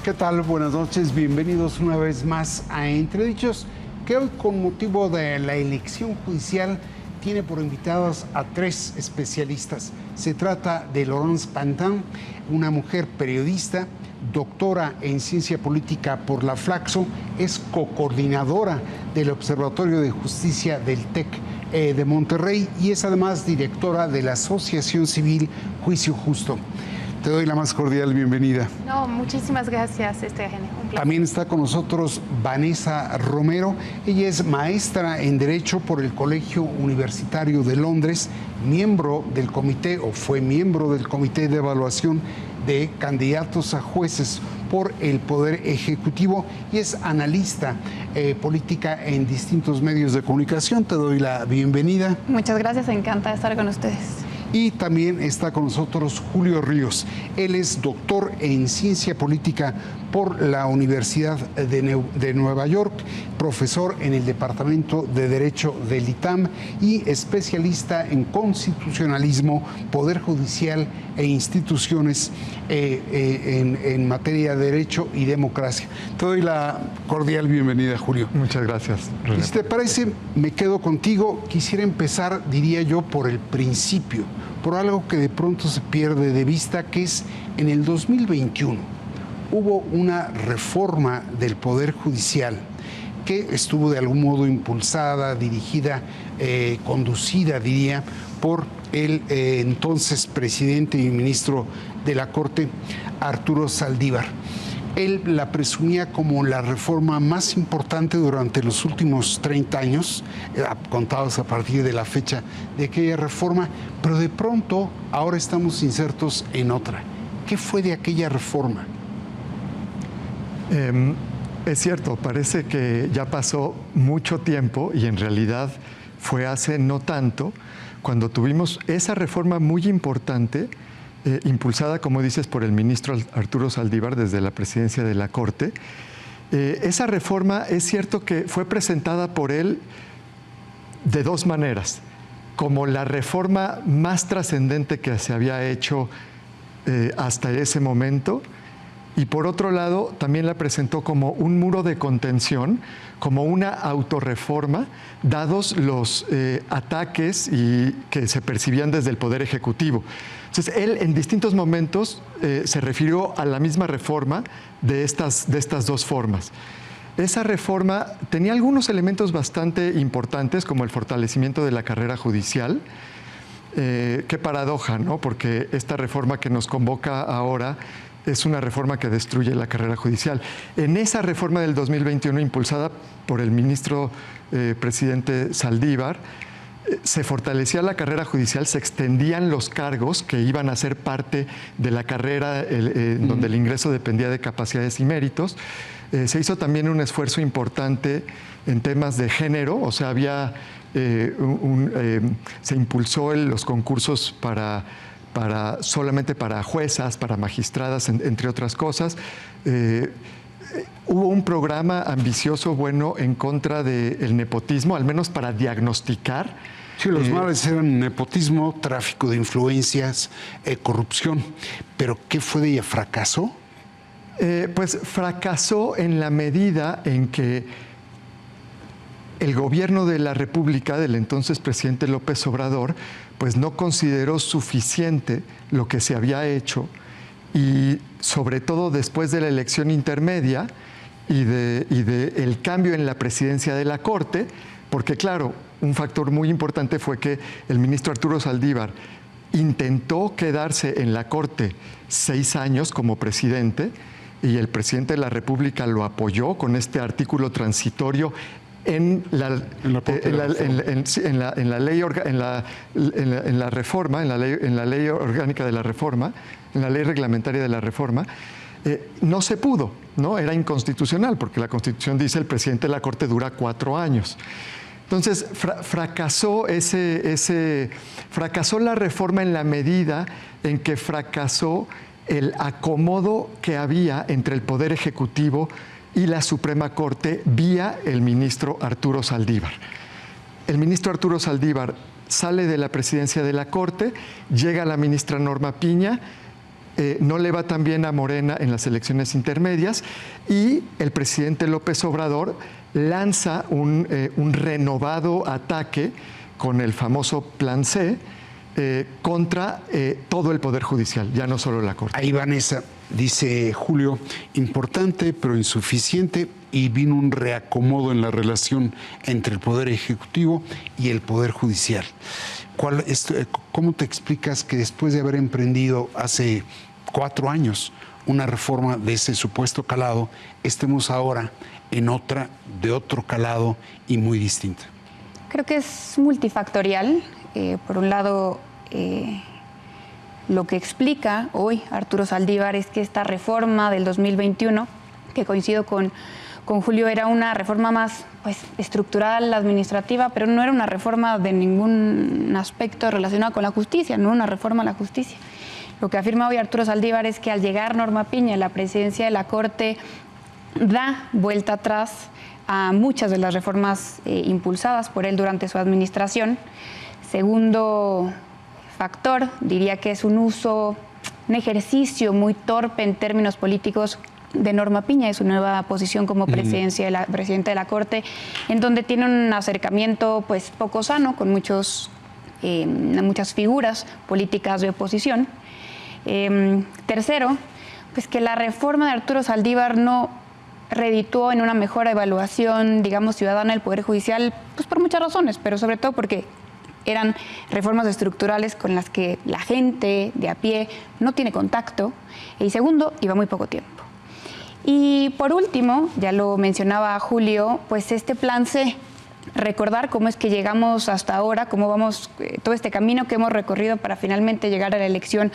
¿Qué tal? Buenas noches, bienvenidos una vez más a Entredichos, que hoy con motivo de la elección judicial tiene por invitados a tres especialistas. Se trata de Laurence Pantin, una mujer periodista, doctora en ciencia política por la Flaxo, es cocoordinadora del Observatorio de Justicia del TEC de Monterrey y es además directora de la Asociación Civil Juicio Justo. Te doy la más cordial bienvenida. No, muchísimas gracias, Eugenio. También está con nosotros Vanessa Romero. Ella es maestra en Derecho por el Colegio Universitario de Londres, miembro del comité, o fue miembro del Comité de Evaluación de Candidatos a Jueces por el Poder Ejecutivo y es analista política en distintos medios de comunicación. Te doy la bienvenida. Muchas gracias, encantada de estar con ustedes. Y también está con nosotros Julio Ríos. Él es doctor en ciencia política por la Universidad de Nueva York, profesor en el Departamento de Derecho del ITAM y especialista en constitucionalismo, poder judicial e instituciones en materia de derecho y democracia. Te doy la cordial bienvenida, Julio. Muchas gracias. Y si te parece, me quedo contigo. Quisiera empezar, diría yo, por el principio, por algo que de pronto se pierde de vista, que es en el 2021 hubo una reforma del Poder Judicial que estuvo de algún modo impulsada, dirigida, conducida, diría, por el entonces presidente y ministro de la Corte, Arturo Saldívar. Él la presumía como la reforma más importante durante los últimos 30 años, contados a partir de la fecha de aquella reforma, pero de pronto ahora estamos insertos en otra. ¿Qué fue de aquella reforma? Es cierto, parece que ya pasó mucho tiempo y en realidad fue hace no tanto cuando tuvimos esa reforma muy importante impulsada, como dices, por el ministro Arturo Saldívar desde la presidencia de la Corte. Esa reforma es cierto que fue presentada por él de dos maneras, como la reforma más trascendente que se había hecho hasta ese momento, y por otro lado también la presentó como un muro de contención, como una autorreforma, dados los ataques que se percibían desde el Poder Ejecutivo. Entonces, él en distintos momentos se refirió a la misma reforma de estas dos formas. Esa reforma tenía algunos elementos bastante importantes, como el fortalecimiento de la carrera judicial. Qué paradoja, ¿no? Porque esta reforma que nos convoca ahora es una reforma que destruye la carrera judicial. En esa reforma del 2021, impulsada por el ministro presidente Saldívar, se fortalecía la carrera judicial, se extendían los cargos que iban a ser parte de la carrera, donde el ingreso dependía de capacidades y méritos. Se hizo también un esfuerzo importante en temas de género, o sea, se impulsó los concursos solamente para juezas, para magistradas, entre otras cosas. Hubo un programa ambicioso, bueno, en contra del nepotismo, al menos para diagnosticar. Sí, los males eran nepotismo, tráfico de influencias, corrupción. ¿Pero qué fue de ella? ¿Fracasó? Pues fracasó en la medida en que el gobierno de la República, del entonces presidente López Obrador, pues no consideró suficiente lo que se había hecho y sobre todo después de la elección intermedia y el cambio en la presidencia de la Corte, porque claro, un factor muy importante fue que el ministro Arturo Saldívar intentó quedarse en la Corte 6 años como presidente y el presidente de la República lo apoyó con este artículo transitorio en la ley orgánica de la reforma, en la ley reglamentaria de la reforma. No se pudo, ¿no? Era inconstitucional, porque la Constitución dice el presidente de la Corte dura 4 años. Entonces, fracasó la reforma en la medida en que fracasó el acomodo que había entre el Poder Ejecutivo y la Suprema Corte vía el ministro Arturo Saldívar. El ministro Arturo Saldívar sale de la presidencia de la Corte, llega la ministra Norma Piña no le va tan bien a Morena en las elecciones intermedias y el presidente López Obrador lanza un renovado ataque con el famoso Plan C contra todo el Poder Judicial, ya no solo la Corte. Ahí, Vanessa, dice Julio, importante pero insuficiente, y vino un reacomodo en la relación entre el Poder Ejecutivo y el Poder Judicial. ¿Cómo te explicas que después de haber emprendido hace 4 años una reforma de ese supuesto calado, estemos ahora en otra de otro calado y muy distinta? Creo que es multifactorial. Por un lado, lo que explica hoy Arturo Saldívar es que esta reforma del 2021, que coincido con Julio, era una reforma más estructural, administrativa, pero no era una reforma de ningún aspecto relacionado con la justicia, no una reforma a la justicia. Lo que afirma hoy Arturo Saldívar es que al llegar Norma Piña a la presidencia de la Corte, da vuelta atrás a muchas de las reformas impulsadas por él durante su administración. Segundo factor, diría que es un ejercicio muy torpe en términos políticos de Norma Piña, de su nueva posición como presidente de la Corte, en donde tiene un acercamiento poco sano con muchas figuras políticas de oposición. Tercero, que la reforma de Arturo Saldívar no redituó en una mejor evaluación, digamos, ciudadana del Poder Judicial, por muchas razones, pero sobre todo porque eran reformas estructurales con las que la gente de a pie no tiene contacto. Y segundo, iba muy poco tiempo. Y por último, ya lo mencionaba Julio, este Plan C, recordar cómo es que llegamos hasta ahora, cómo vamos, todo este camino que hemos recorrido para finalmente llegar a la elección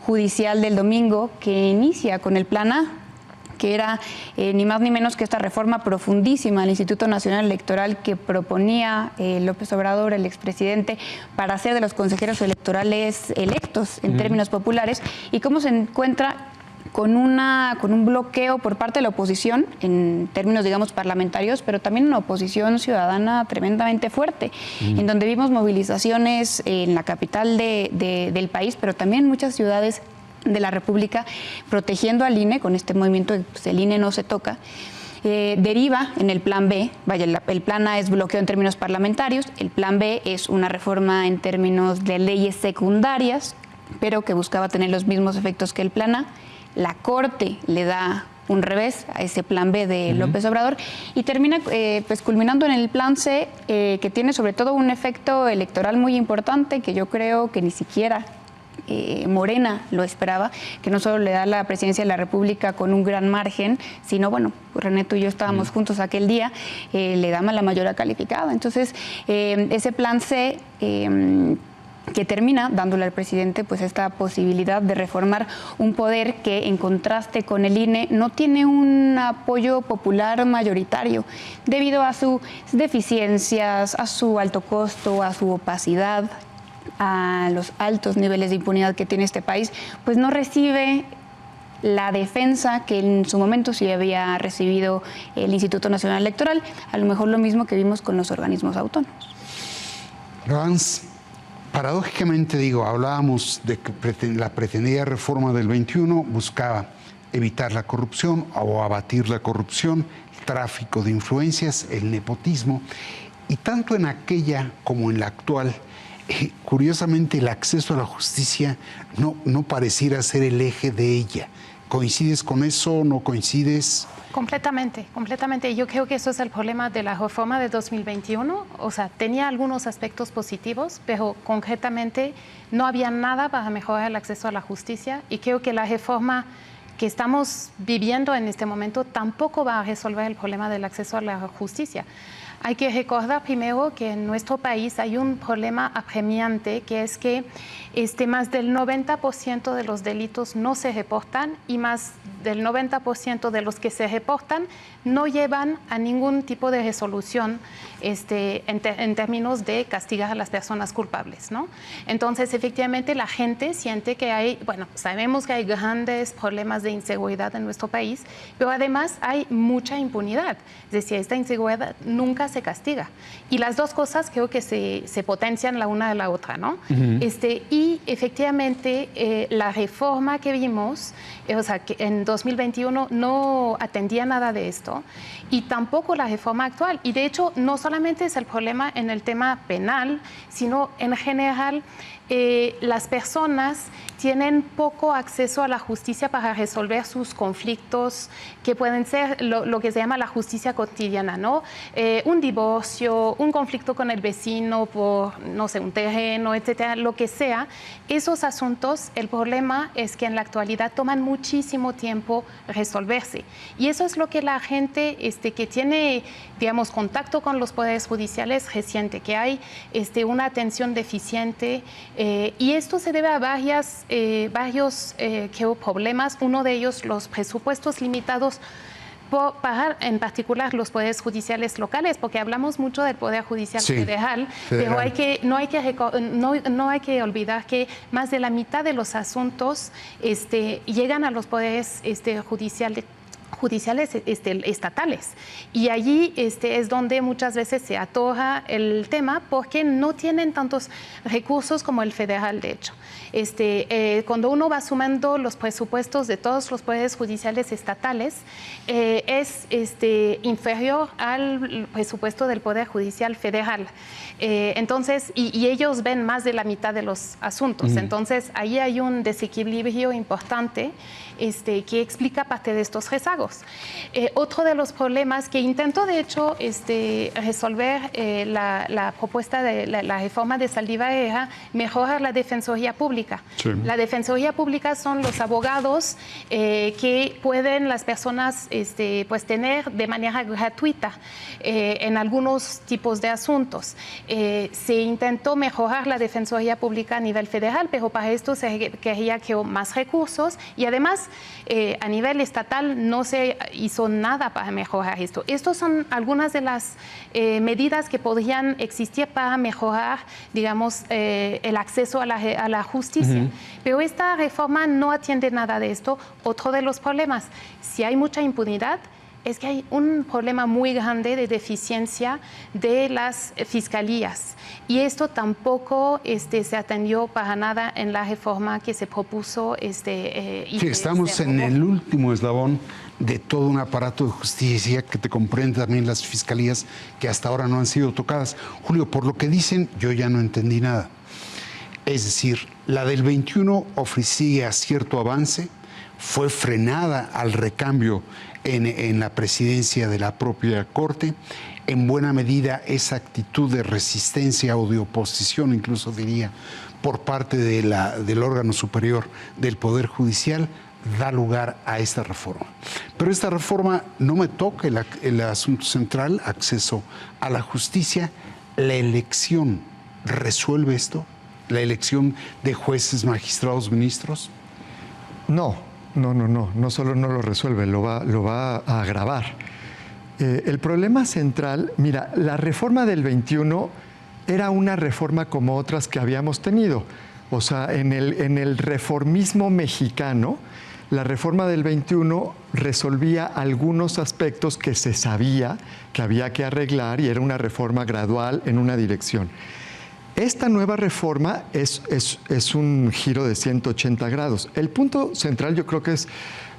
judicial del domingo, que inicia con el Plan A, que era ni más ni menos que esta reforma profundísima del Instituto Nacional Electoral que proponía López Obrador, el expresidente, para hacer de los consejeros electorales electos en términos populares, y cómo se encuentra con un bloqueo por parte de la oposición en términos, digamos, parlamentarios, pero también una oposición ciudadana tremendamente fuerte, en donde vimos movilizaciones en la capital del país, pero también en muchas ciudades de la República, protegiendo al INE con este movimiento de el INE no se toca. Deriva en el Plan B, el Plan A es bloqueo en términos parlamentarios, el Plan B es una reforma en términos de leyes secundarias, pero que buscaba tener los mismos efectos que el Plan A. La Corte le da un revés a ese Plan B de López Obrador y termina culminando en el Plan C, que tiene sobre todo un efecto electoral muy importante, que yo creo que ni siquiera Morena lo esperaba, que no solo le da la presidencia de la República con un gran margen, sino, René, tú y yo estábamos juntos aquel día, le da la mayoría calificada. Entonces, ese Plan C que termina dándole al presidente esta posibilidad de reformar un poder que, en contraste con el INE, no tiene un apoyo popular mayoritario debido a sus deficiencias, a su alto costo, a su opacidad, a los altos niveles de impunidad que tiene este país, no recibe la defensa que en su momento sí había recibido el Instituto Nacional Electoral, a lo mejor lo mismo que vimos con los organismos autónomos. Laurence, paradójicamente hablábamos de que la pretendida reforma del 21 buscaba evitar la corrupción o abatir la corrupción, el tráfico de influencias, el nepotismo, y tanto en aquella como en la actual, curiosamente el acceso a la justicia no pareciera ser el eje de ella. ¿Coincides con eso? ¿No coincides? Completamente. Yo creo que eso es el problema de la reforma de 2021. O sea, tenía algunos aspectos positivos, pero concretamente no había nada para mejorar el acceso a la justicia, y creo que la reforma que estamos viviendo en este momento tampoco va a resolver el problema del acceso a la justicia. Hay que recordar primero que en nuestro país hay un problema apremiante, que es que más del 90% de los delitos no se reportan y más del 90% de los que se reportan no llevan a ningún tipo de resolución en términos de castigar a las personas culpables, ¿no? Entonces, efectivamente, la gente siente que hay, bueno, sabemos que hay grandes problemas de inseguridad en nuestro país, pero además hay mucha impunidad. Es decir, esta inseguridad nunca se castiga. Y las dos cosas creo que se potencian la una de la otra, ¿no? Y efectivamente, la reforma que vimos, o sea, que en 2021 no atendía nada de esto, y tampoco la reforma actual. Y de hecho, no solamente es el problema en el tema penal, sino en general las personas tienen poco acceso a la justicia para resolver sus conflictos, que pueden ser lo que se llama la justicia cotidiana, ¿no? Un divorcio, un conflicto con el vecino por, no sé, un terreno, etcétera, lo que sea. Esos asuntos, el problema es que en la actualidad toman muchísimo tiempo resolverse. Y eso es lo que la gente que tiene, digamos, contacto con los poderes judiciales resiente, que hay una atención deficiente. Y esto se debe a varios problemas. Uno de ellos, los presupuestos limitados para, en particular, los poderes judiciales locales, porque hablamos mucho del Poder Judicial federal, pero no hay que olvidar que más de la mitad de los asuntos llegan a los poderes judiciales estatales, y allí es donde muchas veces se atora el tema porque no tienen tantos recursos como el federal. De hecho, cuando uno va sumando los presupuestos de todos los poderes judiciales estatales, es inferior al presupuesto del Poder Judicial federal. Entonces, y ellos ven más de la mitad de los asuntos. Entonces, ahí hay un desequilibrio importante que explica parte de estos rezagos. Otro de los problemas que intentó, de hecho, resolver la propuesta de la reforma de Saldívar era mejorar la Defensoría Pública. Sí. La Defensoría Pública son los abogados que pueden las personas pues tener de manera gratuita en algunos tipos de asuntos. Se intentó mejorar la Defensoría Pública a nivel federal, pero para esto se quería que más recursos, y además a nivel estatal no se hizo nada para mejorar esto. Estas son algunas de las medidas que podrían existir para mejorar, digamos, el acceso a la justicia. Pero esta reforma no atiende nada de esto. Otro de los problemas, si hay mucha impunidad, es que hay un problema muy grande de deficiencia de las fiscalías. Y esto tampoco se atendió para nada en la reforma que se propuso. Sí, estamos en el último eslabón de todo un aparato de justicia que te comprende también las fiscalías que hasta ahora no han sido tocadas. Julio, por lo que dicen, yo ya no entendí nada. Es decir, la del 21 ofrecía cierto avance, fue frenada al recambio en la presidencia de la propia Corte. En buena medida, esa actitud de resistencia o de oposición, incluso diría, por parte del órgano superior del Poder Judicial, da lugar a esta reforma. Pero esta reforma no me toca el asunto central, acceso a la justicia. ¿La elección resuelve esto? ¿La elección de jueces, magistrados, ministros? No solo no lo resuelve, lo va a agravar. El problema central, mira, la reforma del 21 era una reforma como otras que habíamos tenido. O sea, en el reformismo mexicano, la reforma del 21 resolvía algunos aspectos que se sabía que había que arreglar, y era una reforma gradual en una dirección. Esta nueva reforma es un giro de 180 grados. El punto central, yo creo que es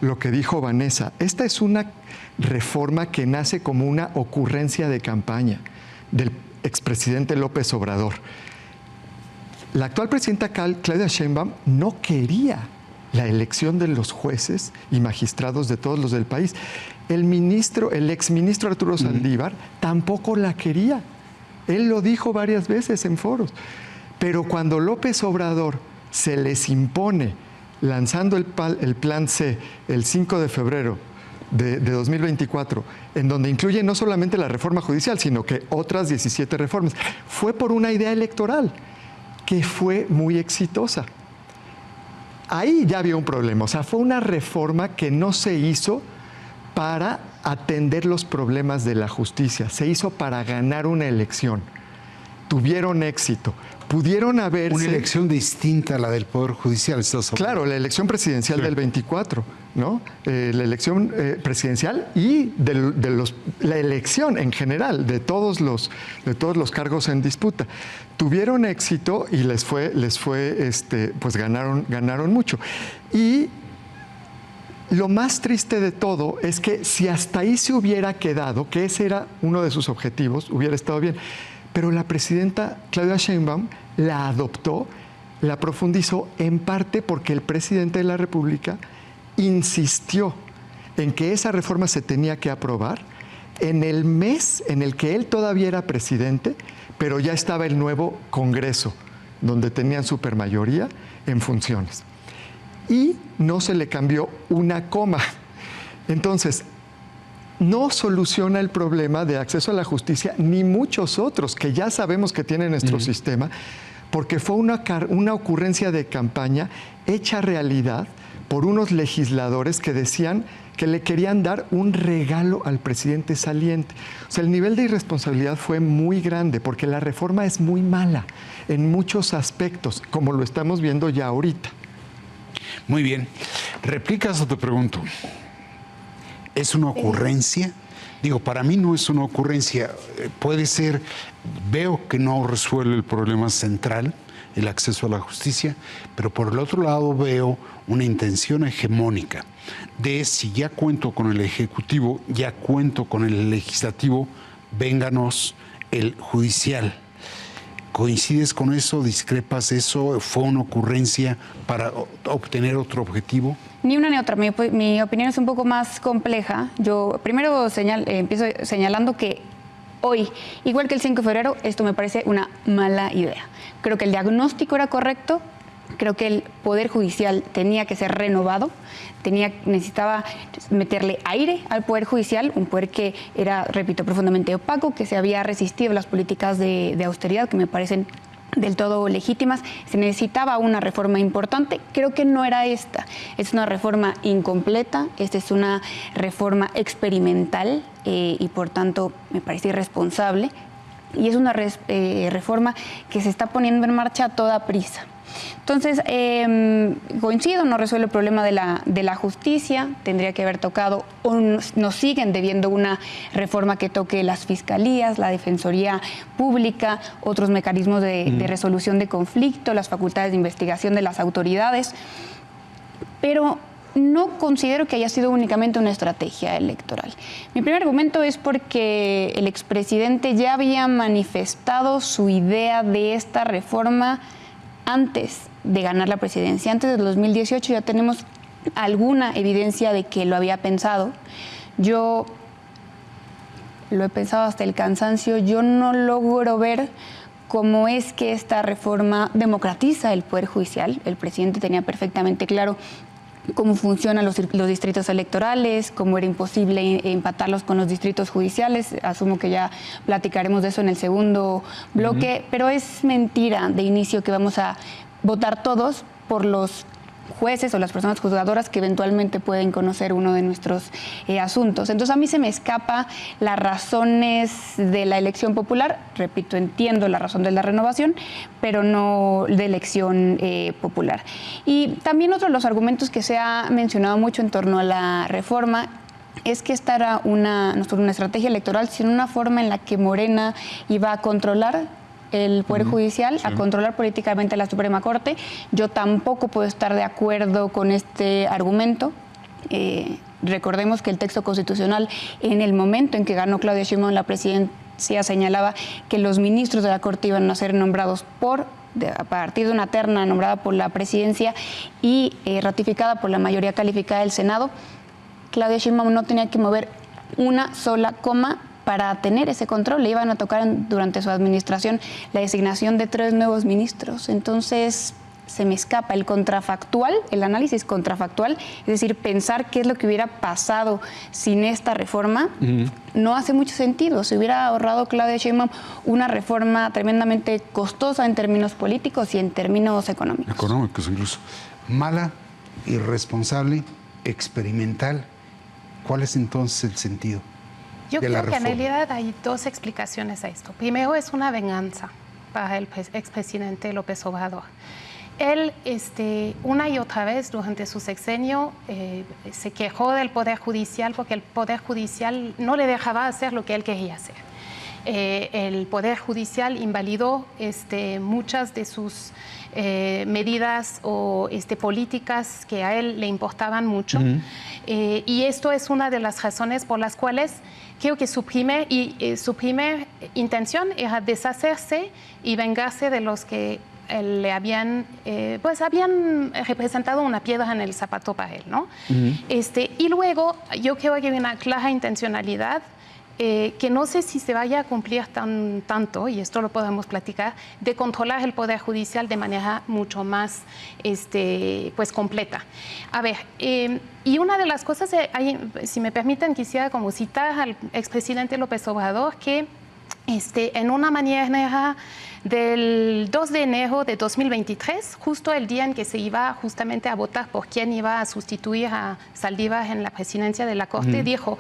lo que dijo Vanessa. Esta es una reforma que nace como una ocurrencia de campaña del expresidente López Obrador. La actual presidenta Claudia Sheinbaum no quería la elección de los jueces y magistrados de todos los del país. El exministro Arturo Saldívar tampoco la quería. Él lo dijo varias veces en foros. Pero cuando López Obrador se les impone lanzando el Plan C el 5 de febrero de 2024, en donde incluye no solamente la reforma judicial, sino que otras 17 reformas, fue por una idea electoral que fue muy exitosa. ahí ya había un problema. O sea, fue una reforma que no se hizo para atender los problemas de la justicia, se hizo para ganar una elección. Tuvieron éxito. Pudieron haberse... Una elección distinta a la del Poder Judicial. Claro, la elección presidencial del 24, ¿no? La elección presidencial y la elección en general de todos los cargos en disputa. Tuvieron éxito y les fue pues ganaron mucho. Y lo más triste de todo es que si hasta ahí se hubiera quedado, que ese era uno de sus objetivos, hubiera estado bien. Pero la presidenta Claudia Sheinbaum la adoptó, la profundizó en parte porque el presidente de la República insistió en que esa reforma se tenía que aprobar en el mes en el que él todavía era presidente, pero ya estaba el nuevo Congreso, donde tenían supermayoría en funciones. Y no se le cambió una coma. Entonces, no soluciona el problema de acceso a la justicia, ni muchos otros que ya sabemos que tiene nuestro sistema, porque fue una ocurrencia de campaña hecha realidad por unos legisladores que decían que le querían dar un regalo al presidente saliente. O sea, el nivel de irresponsabilidad fue muy grande, porque la reforma es muy mala en muchos aspectos, como lo estamos viendo ya ahorita. Muy bien. ¿Replicas o te pregunto? ¿Es una ocurrencia? Digo, para mí no es una ocurrencia. Puede ser, veo que no resuelve el problema central, el acceso a la justicia, pero por el otro lado veo una intención hegemónica de si ya cuento con el Ejecutivo, ya cuento con el Legislativo, vénganos el Judicial. ¿Coincides con eso? ¿Discrepas eso? ¿Fue una ocurrencia para obtener otro objetivo? Ni una ni otra. Mi opinión es un poco más compleja. Yo primero empiezo señalando que hoy, igual que el 5 de febrero, esto me parece una mala idea. Creo que el diagnóstico era correcto. Creo que el Poder Judicial tenía que ser renovado, necesitaba meterle aire al Poder Judicial, un poder que era, repito, profundamente opaco, que se había resistido a las políticas de austeridad, que me parecen del todo legítimas. Se necesitaba una reforma importante. Creo que no era esta. Es una reforma incompleta, esta es una reforma experimental y por tanto me parece irresponsable. Y es una reforma que se está poniendo en marcha a toda prisa. Entonces, coincido, no resuelve el problema de la justicia, tendría que haber tocado, o nos siguen debiendo una reforma que toque las fiscalías, la Defensoría Pública, otros mecanismos de resolución de conflicto, las facultades de investigación de las autoridades, pero no considero que haya sido únicamente una estrategia electoral. Mi primer argumento es porque el expresidente ya había manifestado su idea de esta reforma antes de ganar la presidencia. Antes del 2018 ya tenemos alguna evidencia de que lo había pensado. Yo lo he pensado hasta el cansancio. Yo no logro ver cómo es que esta reforma democratiza el Poder Judicial. El presidente tenía perfectamente claro cómo funcionan los distritos electorales, cómo era imposible empatarlos con los distritos judiciales. Asumo que ya platicaremos de eso en el segundo bloque, pero es mentira de inicio que vamos a votar todos por los jueces o las personas juzgadoras que eventualmente pueden conocer uno de nuestros asuntos. Entonces a mí se me escapa las razones de la elección popular. Repito, entiendo la razón de la renovación, pero no de elección popular. Y también otro de los argumentos que se ha mencionado mucho en torno a la reforma es que esta era no solo una estrategia electoral, sino una forma en la que Morena iba a controlar el Poder Judicial, a controlar políticamente a la Suprema Corte. Yo tampoco puedo estar de acuerdo con este argumento. Recordemos que el texto constitucional, en el momento en que ganó Claudia Sheinbaum la presidencia, señalaba que los ministros de la Corte iban a ser nombrados a partir de una terna nombrada por la presidencia y ratificada por la mayoría calificada del Senado. Claudia Sheinbaum no tenía que mover una sola coma para tener ese control. Le iban a tocar durante su administración la designación de 3 nuevos ministros. Entonces se me escapa el contrafactual, el análisis contrafactual, es decir, pensar qué es lo que hubiera pasado sin esta reforma, no hace mucho sentido. Se hubiera ahorrado Claudia Sheinbaum una reforma tremendamente costosa en términos políticos y en términos económicos. Económicos incluso. mala, irresponsable, experimental. ¿Cuál es entonces el sentido Yo de la creo que en reforma? realidad hay dos explicaciones a esto. Primero, es una venganza para el expresidente López Obrador. Él, una y otra vez durante su sexenio, se quejó del Poder Judicial porque el Poder Judicial no le dejaba hacer lo que él quería hacer. El Poder Judicial invalidó muchas de sus medidas o políticas que a él le importaban mucho. Y esto es una de las razones por las cuales creo que su primer intención era deshacerse y vengarse de los que le habían representado una piedra en el zapato para él, ¿no? Y luego yo creo que hay una clara intencionalidad que no sé si se vaya a cumplir tanto, y esto lo podemos platicar, de controlar el Poder Judicial de manera mucho más completa. A ver, y una de las cosas, si me permiten, quisiera como citar al expresidente López Obrador, que en una mañana del 2 de enero de 2023, justo el día en que se iba justamente a votar por quién iba a sustituir a Saldívar en la presidencia de la Corte, dijo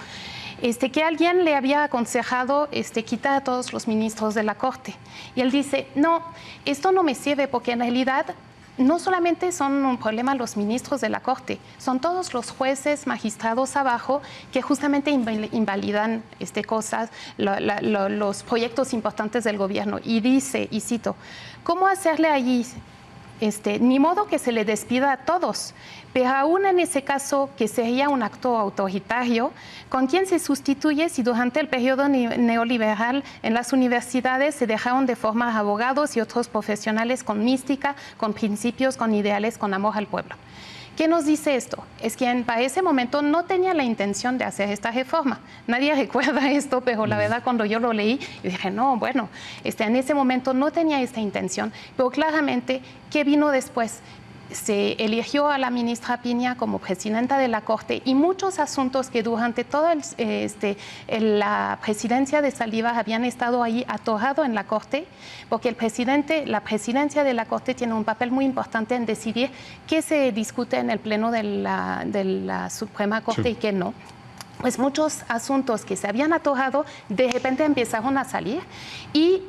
que alguien le había aconsejado quitar a todos los ministros de la Corte. Y él dice, no, esto no me sirve porque en realidad no solamente son un problema los ministros de la Corte, son todos los jueces, magistrados abajo que justamente invalidan cosas, los proyectos importantes del gobierno. Y dice, y cito, ¿cómo hacerle allí? Ni modo que se le despida a todos, pero aún en ese caso que sería un acto autoritario, ¿con quién se sustituye si durante el periodo neoliberal en las universidades se dejaron de formar abogados y otros profesionales con mística, con principios, con ideales, con amor al pueblo? ¿Qué nos dice esto? Es que para ese momento no tenía la intención de hacer esta reforma. Nadie recuerda esto, pero la verdad cuando yo lo leí, yo dije, no, bueno, en ese momento no tenía esta intención, pero claramente, ¿qué vino después? Se eligió a la ministra Piña como presidenta de la Corte y muchos asuntos que durante toda la presidencia de Saldívar habían estado ahí atorados en la Corte, porque la presidencia de la Corte tiene un papel muy importante en decidir qué se discute en el Pleno de la Suprema Corte y qué no. Pues muchos asuntos que se habían atorado de repente empezaron a salir y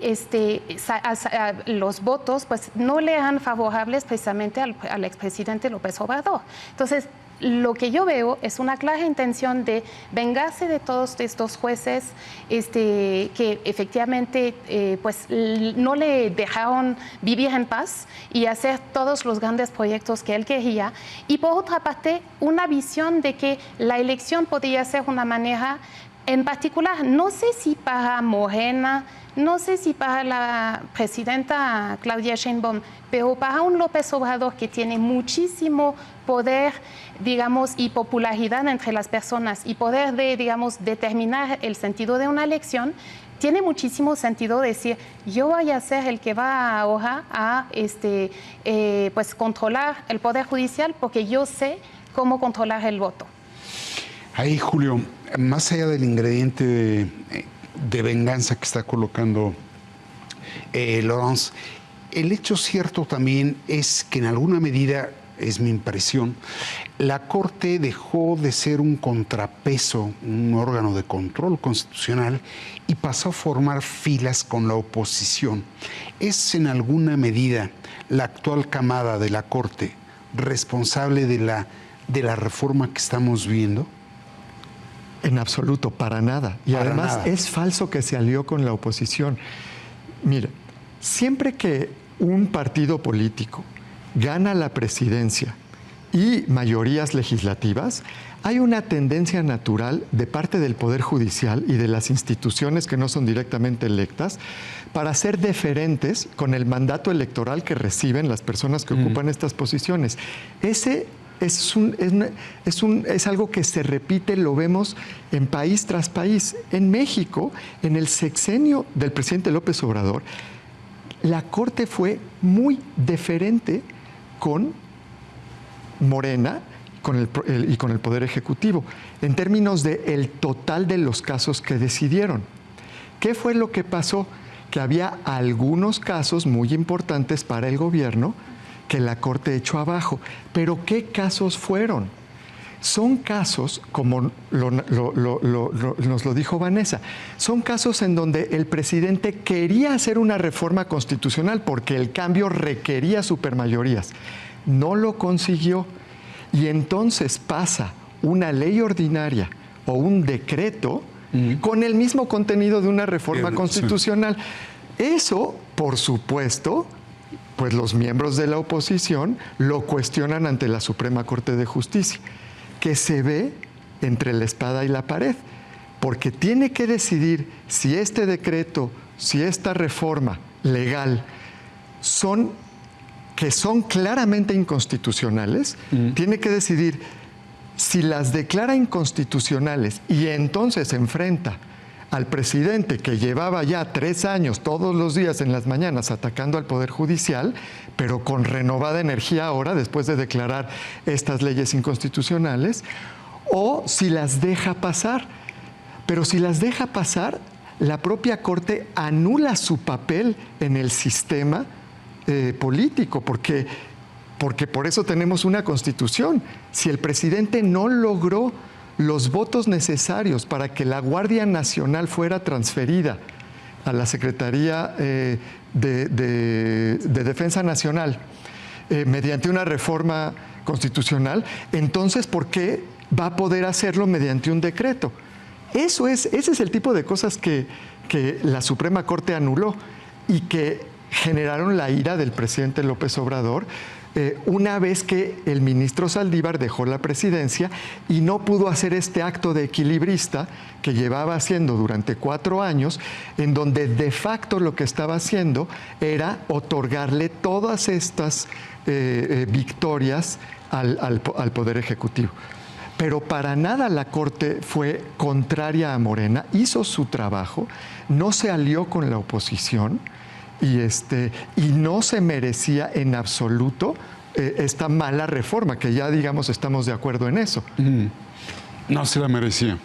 los votos pues no le eran favorables precisamente al expresidente López Obrador. Entonces, lo que yo veo es una clara intención de vengarse de todos estos jueces que efectivamente pues no le dejaron vivir en paz y hacer todos los grandes proyectos que él quería. Y por otra parte, una visión de que la elección podría ser una manera, en particular, no sé si para Morena, no sé si para la presidenta Claudia Sheinbaum, pero para un López Obrador que tiene muchísimo poder, digamos, y popularidad entre las personas y poder de, digamos, determinar el sentido de una elección, tiene muchísimo sentido decir, yo voy a ser el que va ahora a pues controlar el Poder Judicial porque yo sé cómo controlar el voto. Ahí, Julio, más allá del ingrediente de venganza que está colocando Laurence, el hecho cierto también es que en alguna medida, es mi impresión, la Corte dejó de ser un contrapeso, un órgano de control constitucional y pasó a formar filas con la oposición. ¿Es en alguna medida la actual camada de la Corte responsable de la reforma que estamos viendo? En absoluto, para nada. Y para además nada. Es falso que se alió con la oposición. Mire, siempre que un partido político gana la presidencia y mayorías legislativas, hay una tendencia natural de parte del Poder Judicial y de las instituciones que no son directamente electas para ser deferentes con el mandato electoral que reciben las personas que ocupan estas posiciones. Ese es algo que se repite, lo vemos en país tras país. En México, en el sexenio del presidente López Obrador, la Corte fue muy deferente con Morena y con el Poder Ejecutivo, en términos del total de los casos que decidieron. ¿Qué fue lo que pasó? Que había algunos casos muy importantes para el gobierno que la Corte echó abajo. Pero ¿qué casos fueron? Son casos, como nos lo dijo Vanessa, son casos en donde el presidente quería hacer una reforma constitucional porque el cambio requería supermayorías. No lo consiguió y entonces pasa una ley ordinaria o un decreto con el mismo contenido de una reforma constitucional. Eso, por supuesto, pues los miembros de la oposición lo cuestionan ante la Suprema Corte de Justicia, que se ve entre la espada y la pared, porque tiene que decidir si este decreto, si esta reforma legal son claramente inconstitucionales, tiene que decidir si las declara inconstitucionales y entonces enfrenta al presidente que llevaba ya 3 años todos los días en las mañanas atacando al Poder Judicial, pero con renovada energía ahora después de declarar estas leyes inconstitucionales, o si las deja pasar. Pero si las deja pasar, la propia Corte anula su papel en el sistema político, porque por eso tenemos una Constitución. Si el presidente no logró los votos necesarios para que la Guardia Nacional fuera transferida a la Secretaría de Defensa Nacional mediante una reforma constitucional, entonces ¿por qué va a poder hacerlo mediante un decreto? Ese es el tipo de cosas que la Suprema Corte anuló y que generaron la ira del presidente López Obrador una vez que el ministro Saldívar dejó la presidencia y no pudo hacer este acto de equilibrista que llevaba haciendo durante 4 años, en donde de facto lo que estaba haciendo era otorgarle todas estas victorias al Poder Ejecutivo. Pero para nada la Corte fue contraria a Morena, hizo su trabajo, no se alió con la oposición y no se merecía en absoluto esta mala reforma, que ya digamos estamos de acuerdo en eso. No se la merecía.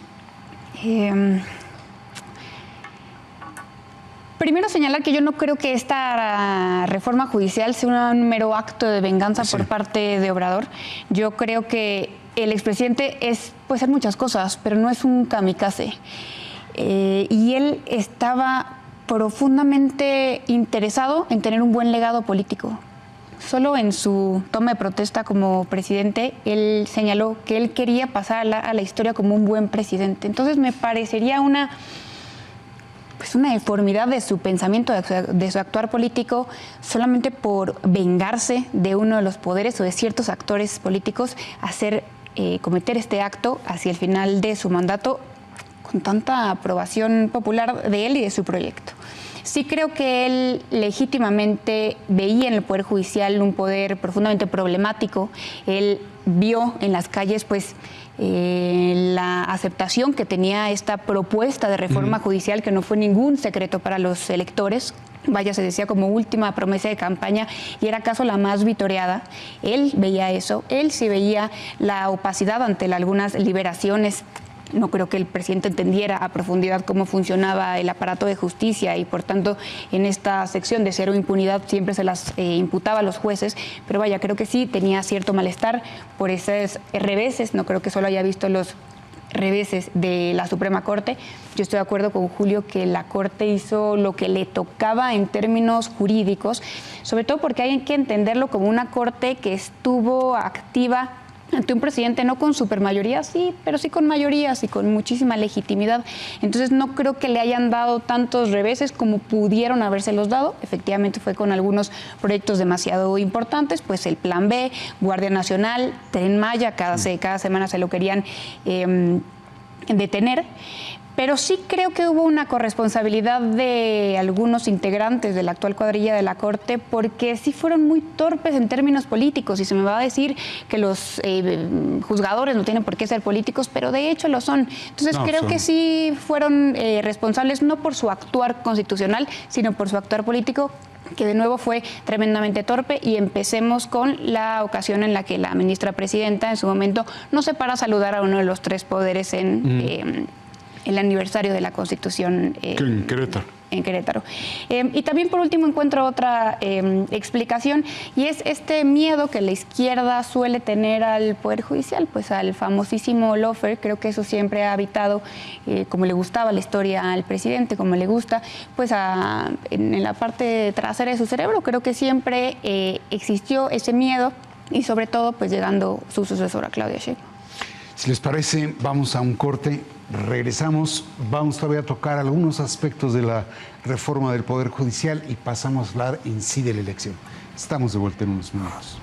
Primero señalar que yo no creo que esta reforma judicial sea un mero acto de venganza por parte de Obrador. Yo creo que el expresidente puede ser muchas cosas, pero no es un kamikaze. Y él estaba profundamente interesado en tener un buen legado político. Solo en su toma de protesta como presidente, él señaló que él quería pasar a la historia como un buen presidente. Entonces me parecería una deformidad de su pensamiento, de su actuar político, solamente por vengarse de uno de los poderes o de ciertos actores políticos, cometer este acto hacia el final de su mandato con tanta aprobación popular de él y de su proyecto. Sí creo que él legítimamente veía en el Poder Judicial un poder profundamente problemático. Él vio en las calles la aceptación que tenía esta propuesta de reforma judicial, que no fue ningún secreto para los electores. Vaya, se decía como última promesa de campaña y era acaso la más vitoreada. Él veía eso, él sí veía la opacidad ante algunas liberaciones. No creo que el presidente entendiera a profundidad cómo funcionaba el aparato de justicia y, por tanto, en esta sección de cero impunidad siempre se las imputaba a los jueces. Pero vaya, creo que sí tenía cierto malestar por esos reveses. No creo que solo haya visto los reveses de la Suprema Corte. Yo estoy de acuerdo con Julio que la Corte hizo lo que le tocaba en términos jurídicos, sobre todo porque hay que entenderlo como una Corte que estuvo activa ante un presidente no con supermayoría, sí, pero sí con mayorías y con muchísima legitimidad. Entonces no creo que le hayan dado tantos reveses como pudieron habérselos dado. Efectivamente fue con algunos proyectos demasiado importantes, pues el Plan B, Guardia Nacional, Tren Maya, cada semana se lo querían detener. Pero sí creo que hubo una corresponsabilidad de algunos integrantes de la actual cuadrilla de la Corte, porque sí fueron muy torpes en términos políticos, y se me va a decir que los juzgadores no tienen por qué ser políticos, pero de hecho lo son. Entonces creo que sí fueron responsables no por su actuar constitucional, sino por su actuar político, que de nuevo fue tremendamente torpe. Y empecemos con la ocasión en la que la ministra presidenta en su momento no se para a saludar a uno de los 3 poderes en el aniversario de la Constitución. En Querétaro. en Querétaro. Y también por último encuentro otra explicación, y es este miedo que la izquierda suele tener al Poder Judicial, pues al famosísimo lawfare. Creo que eso siempre ha habitado, como le gustaba la historia al presidente, como le gusta, pues en la parte trasera de su cerebro. Creo que siempre existió ese miedo, y sobre todo pues llegando su sucesora Claudia Sheinbaum. Si les parece, vamos a un corte, regresamos, vamos todavía a tocar algunos aspectos de la reforma del Poder Judicial y pasamos a hablar en sí de la elección. Estamos de vuelta en unos minutos.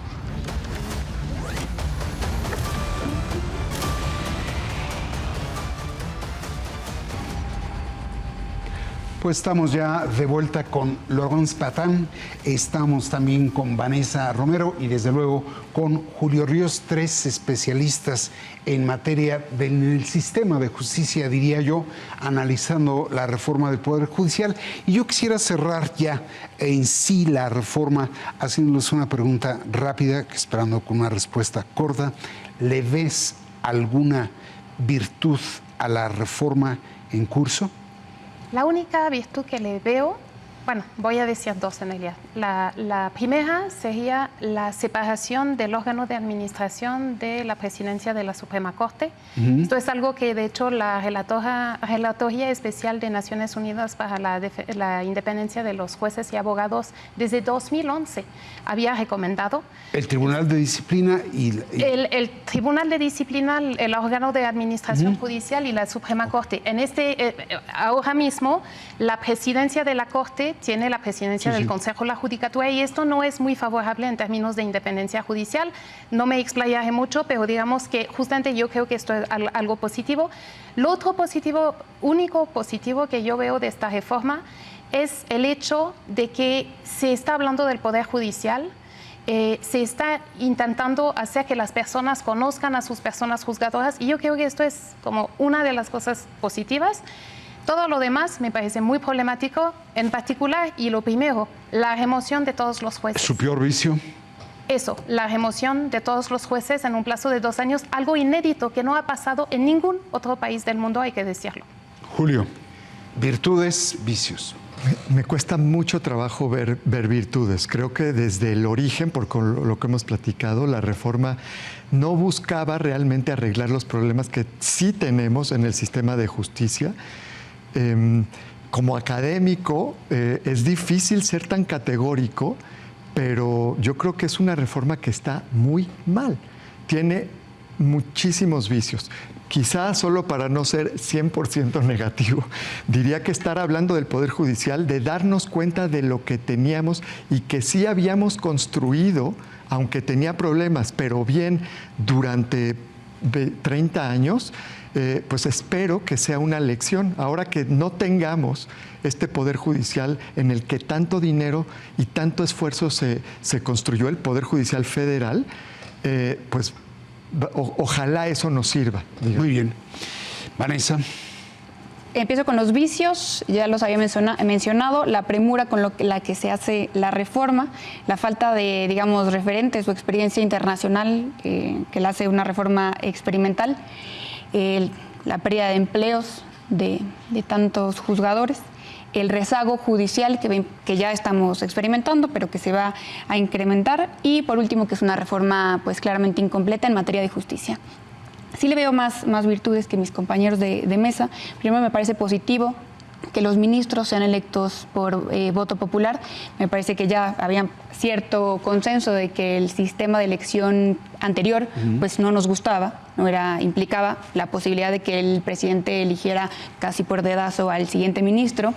Pues estamos ya de vuelta con Laurence Patán, estamos también con Vanessa Romero y desde luego con Julio Ríos, tres especialistas en materia del sistema de justicia, diría yo, analizando la reforma del Poder Judicial. Y yo quisiera cerrar ya en sí la reforma haciéndoles una pregunta rápida, esperando con una respuesta corta. ¿Le ves alguna virtud a la reforma en curso? La única virtud que le veo, bueno, voy a decir dos en realidad. La primera sería la separación del órgano de administración de la presidencia de la Suprema Corte. Esto es algo que, de hecho, la Relatoría Especial de Naciones Unidas para la Independencia de los Jueces y Abogados desde 2011 había recomendado. El Tribunal de Disciplina y... El Tribunal de Disciplina, el órgano de administración judicial y la Suprema Corte. Ahora mismo, la presidencia de la Corte tiene la presidencia del Consejo de la Judicatura, y esto no es muy favorable en términos de independencia judicial. No me explayaré mucho, pero digamos que justamente yo creo que esto es algo positivo. Lo otro positivo, único positivo que yo veo de esta reforma es el hecho de que se está hablando del Poder Judicial. Se está intentando hacer que las personas conozcan a sus personas juzgadoras, y yo creo que esto es como una de las cosas positivas. Todo lo demás me parece muy problemático, en particular, y lo primero, la remoción de todos los jueces. ¿Su peor vicio? Eso, la remoción de todos los jueces en un plazo de 2 años, algo inédito que no ha pasado en ningún otro país del mundo, hay que decirlo. Julio, virtudes, vicios. Me cuesta mucho trabajo ver virtudes. Creo que desde el origen, por lo que hemos platicado, la reforma no buscaba realmente arreglar los problemas que sí tenemos en el sistema de justicia. Como académico, es difícil ser tan categórico, pero yo creo que es una reforma que está muy mal. Tiene muchísimos vicios. Quizás solo para no ser 100% negativo, diría que estar hablando del Poder Judicial, de darnos cuenta de lo que teníamos y que sí habíamos construido, aunque tenía problemas, pero bien durante 30 años, pues espero que sea una lección. Ahora que no tengamos este Poder Judicial en el que tanto dinero y tanto esfuerzo se construyó el Poder Judicial Federal, pues ojalá eso nos sirva. Digamos. Muy bien. Vanessa. Empiezo con los vicios, ya los había mencionado, la premura con la que se hace la reforma, la falta de, digamos, referentes o experiencia internacional que la hace una reforma experimental, la pérdida de empleos de tantos juzgadores, el rezago judicial que ya estamos experimentando, pero que se va a incrementar, y por último que es una reforma pues claramente incompleta en materia de justicia. Sí le veo más virtudes que mis compañeros de mesa. Primero, me parece positivo que los ministros sean electos por voto popular. Me parece que ya había cierto consenso de que el sistema de elección anterior pues no nos gustaba, implicaba la posibilidad de que el presidente eligiera casi por dedazo al siguiente ministro.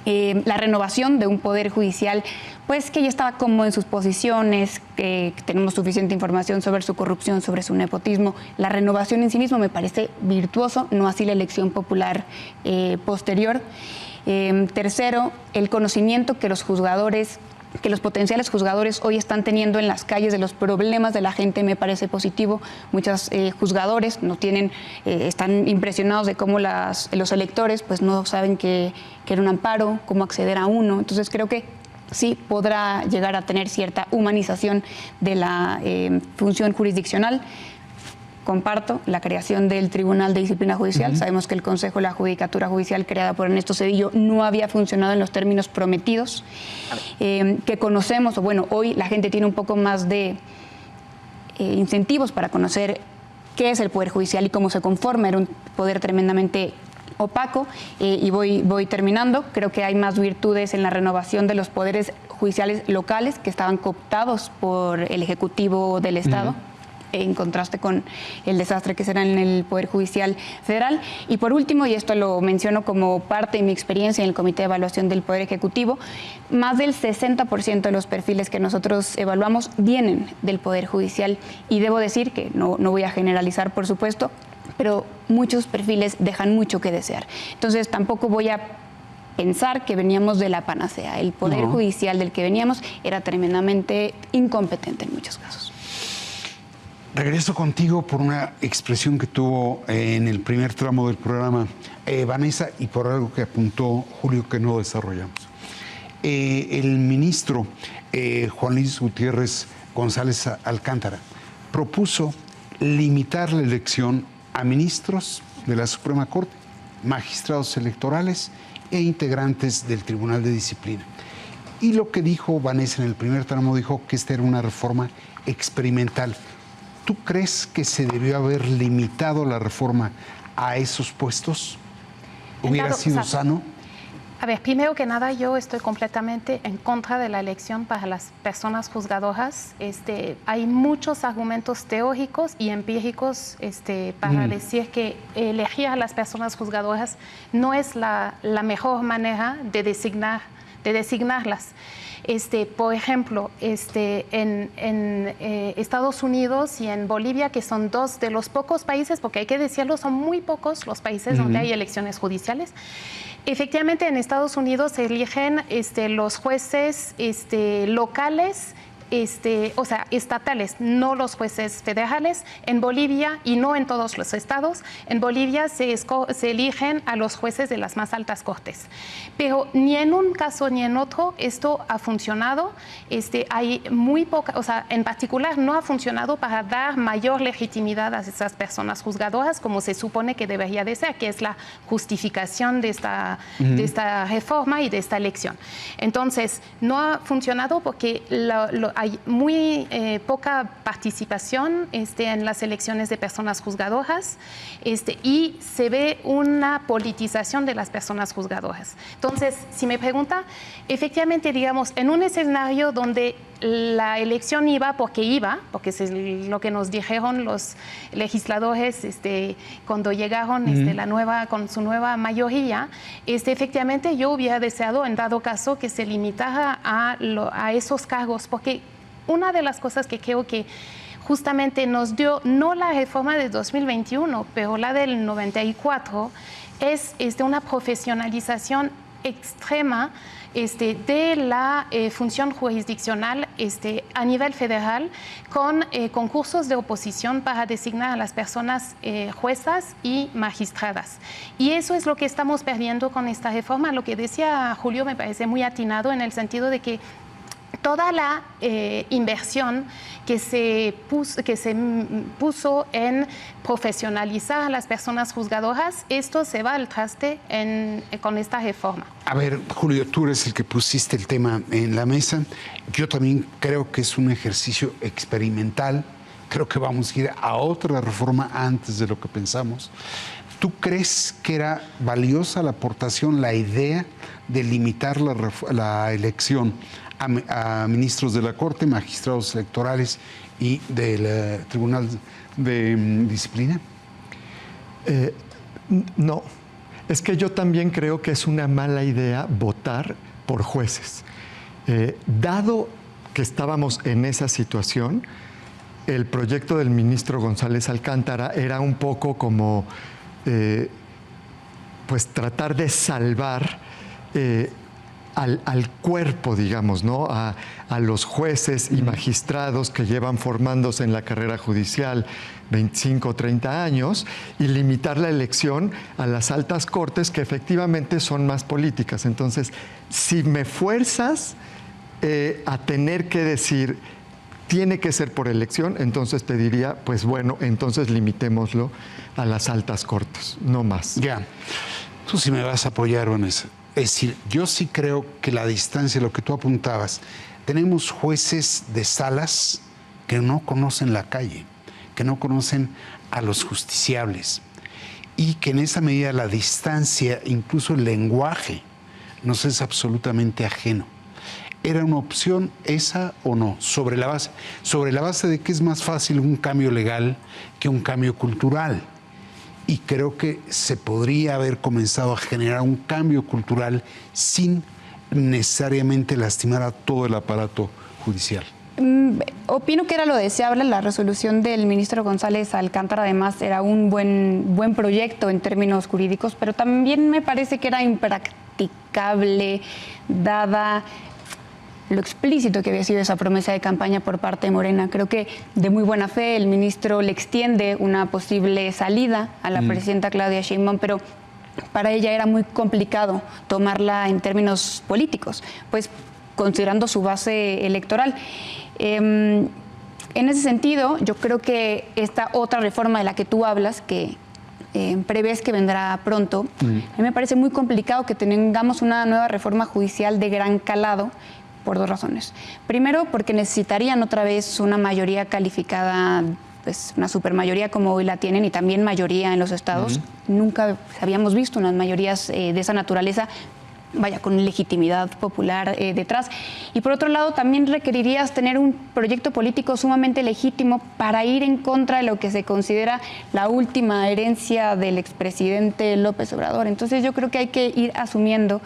La renovación de un poder judicial pues que ya estaba cómodo en sus posiciones, que tenemos suficiente información sobre su corrupción, sobre su nepotismo. La renovación en sí mismo me parece virtuoso, no así la elección popular posterior. Tercero, el conocimiento que los potenciales juzgadores hoy están teniendo en las calles de los problemas de la gente me parece positivo. Muchos juzgadores están impresionados de cómo los electores pues no saben qué era un amparo, cómo acceder a uno. Entonces creo que sí podrá llegar a tener cierta humanización de la función jurisdiccional. comparto la creación del Tribunal de Disciplina Judicial. Sabemos que el Consejo de la Judicatura Judicial, creada por Ernesto Zedillo, no había funcionado en los términos prometidos, que conocemos, o bueno, hoy la gente tiene un poco más de incentivos para conocer qué es el Poder Judicial y cómo se conforma. Era un poder tremendamente opaco, y voy terminando. Creo que hay más virtudes en la renovación de los poderes judiciales locales, que estaban cooptados por el Ejecutivo del Estado, en contraste con el desastre que será en el Poder Judicial Federal. Y por último, y esto lo menciono como parte de mi experiencia en el Comité de Evaluación del Poder Ejecutivo, más del 60% de los perfiles que nosotros evaluamos vienen del Poder Judicial, y debo decir que no voy a generalizar, por supuesto, pero muchos perfiles dejan mucho que desear. Entonces tampoco voy a pensar que veníamos de la panacea. El Poder Judicial del que veníamos era tremendamente incompetente en muchos casos. Regreso contigo por una expresión que tuvo en el primer tramo del programa Vanessa, y por algo que apuntó Julio que no desarrollamos. El ministro Juan Luis Gutiérrez González Alcántara propuso limitar la elección a ministros de la Suprema Corte, magistrados electorales e integrantes del Tribunal de Disciplina. Y lo que dijo Vanessa en el primer tramo, dijo que esta era una reforma experimental. ¿Tú crees que se debió haber limitado la reforma a esos puestos? ¿Hubiera sido sano? A ver, primero que nada, yo estoy completamente en contra de la elección para las personas juzgadoras. Hay muchos argumentos teóricos y empíricos para decir que elegir a las personas juzgadoras no es la mejor manera de designarlas. Por ejemplo, en Estados Unidos y en Bolivia, que son dos de los pocos países, porque hay que decirlo, son muy pocos los países donde hay elecciones judiciales. Efectivamente, en Estados Unidos se eligen los jueces locales, o sea, estatales, no los jueces federales. En Bolivia, y no en todos los estados, en Bolivia se eligen a los jueces de las más altas cortes. Pero ni en un caso ni en otro esto ha funcionado. Hay muy poca, o sea, en particular no ha funcionado para dar mayor legitimidad a esas personas juzgadoras, como se supone que debería de ser, que es la justificación de esta reforma y de esta elección. Entonces, no ha funcionado porque hay muy poca participación en las elecciones de personas juzgadoras, y se ve una politización de las personas juzgadoras. Entonces, si me pregunta, efectivamente, digamos, en un escenario donde la elección iba porque es lo que nos dijeron los legisladores cuando llegaron con su nueva mayoría, efectivamente yo hubiera deseado, en dado caso, que se limitara a esos cargos, porque una de las cosas que creo que justamente nos dio, no la reforma de 2021, pero la del 94, es una profesionalización extrema de la función jurisdiccional a nivel federal, con concursos de oposición para designar a las personas juezas y magistradas. Y eso es lo que estamos perdiendo con esta reforma. Lo que decía Julio me parece muy atinado, en el sentido de que toda la inversión que se puso en profesionalizar a las personas juzgadoras, esto se va al traste con esta reforma. A ver, Julio, tú eres el que pusiste el tema en la mesa. Yo también creo que es un ejercicio experimental. Creo que vamos a ir a otra reforma antes de lo que pensamos. ¿Tú crees que era valiosa la aportación, la idea de limitar la elección a ministros de la Corte, magistrados electorales y del Tribunal de Disciplina? No, es que yo también creo que es una mala idea votar por jueces. Dado que estábamos en esa situación, el proyecto del ministro González Alcántara era un poco como pues tratar de salvar al cuerpo, digamos, ¿no? A los jueces y magistrados que llevan formándose en la carrera judicial 25 o 30 años, y limitar la elección a las altas cortes, que efectivamente son más políticas. Entonces, si me fuerzas a tener que decir tiene que ser por elección, entonces te diría, pues bueno, entonces limitémoslo a las altas cortes, no más. Ya, tú sí me vas a apoyar, Vanessa. Es decir, yo sí creo que la distancia, lo que tú apuntabas, tenemos jueces de salas que no conocen la calle, que no conocen a los justiciables y que en esa medida la distancia, incluso el lenguaje, nos es absolutamente ajeno. ¿Era una opción esa o no? Sobre la base de que es más fácil un cambio legal que un cambio cultural. Y creo que se podría haber comenzado a generar un cambio cultural sin necesariamente lastimar a todo el aparato judicial. Opino que era lo deseable. La resolución del ministro González Alcántara además era un buen proyecto en términos jurídicos, pero también me parece que era impracticable dada lo explícito que había sido esa promesa de campaña por parte de Morena. Creo que de muy buena fe el ministro le extiende una posible salida a la presidenta Claudia Sheinbaum, pero para ella era muy complicado tomarla en términos políticos, pues considerando su base electoral. En ese sentido, yo creo que esta otra reforma de la que tú hablas, que prevés que vendrá pronto, a mí me parece muy complicado que tengamos una nueva reforma judicial de gran calado, por dos razones. Primero, porque necesitarían otra vez una mayoría calificada, pues una supermayoría como hoy la tienen, y también mayoría en los estados. Nunca habíamos visto unas mayorías de esa naturaleza, vaya, con legitimidad popular detrás. Y por otro lado, también requerirías tener un proyecto político sumamente legítimo para ir en contra de lo que se considera la última herencia del expresidente López Obrador. Entonces yo creo que hay que ir asumiendo,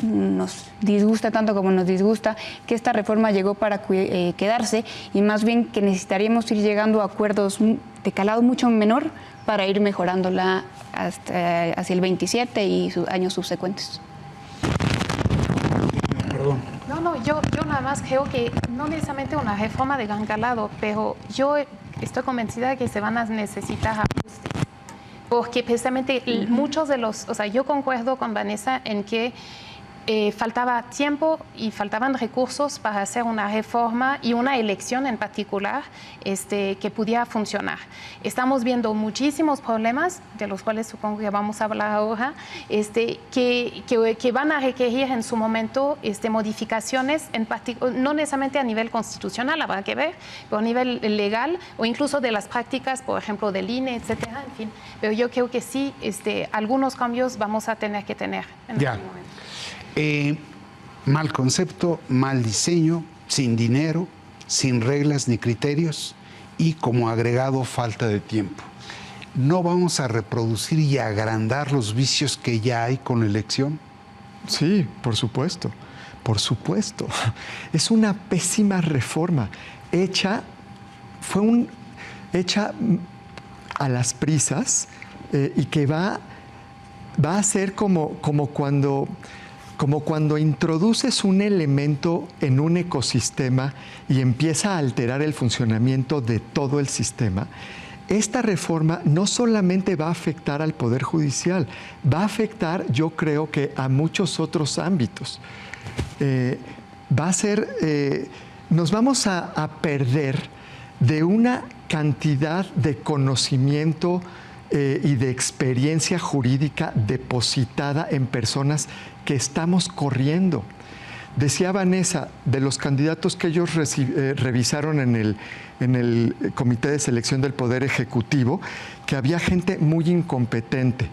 nos disgusta tanto como nos disgusta, que esta reforma llegó para quedarse, y más bien que necesitaríamos ir llegando a acuerdos de calado mucho menor para ir mejorándola hacia el 27 y sus años subsecuentes. No, yo nada más creo que no necesariamente una reforma de gran calado, pero yo estoy convencida de que se van a necesitar ajustes, porque precisamente muchos de los, o sea, yo concuerdo con Vanessa en que faltaba tiempo y faltaban recursos para hacer una reforma y una elección en particular que pudiera funcionar. Estamos viendo muchísimos problemas, de los cuales supongo que vamos a hablar ahora, que van a requerir en su momento modificaciones, no necesariamente a nivel constitucional, habrá que ver, pero a nivel legal o incluso de las prácticas, por ejemplo, del INE, etcétera, en fin. Pero yo creo que sí, algunos cambios vamos a tener que tener en este momento. Mal concepto, mal diseño, sin dinero, sin reglas ni criterios y como agregado falta de tiempo. ¿No vamos a reproducir y agrandar los vicios que ya hay con la elección? Sí, por supuesto, por supuesto. Es una pésima reforma hecha a las prisas y que va a ser como cuando introduces un elemento en un ecosistema y empieza a alterar el funcionamiento de todo el sistema. Esta reforma no solamente va a afectar al Poder Judicial, va a afectar, yo creo que a muchos otros ámbitos. Nos vamos a perder de una cantidad de conocimiento y de experiencia jurídica depositada en personas que estamos corriendo. Decía Vanessa, de los candidatos que ellos revisaron en el Comité de Selección del Poder Ejecutivo, que había gente muy incompetente.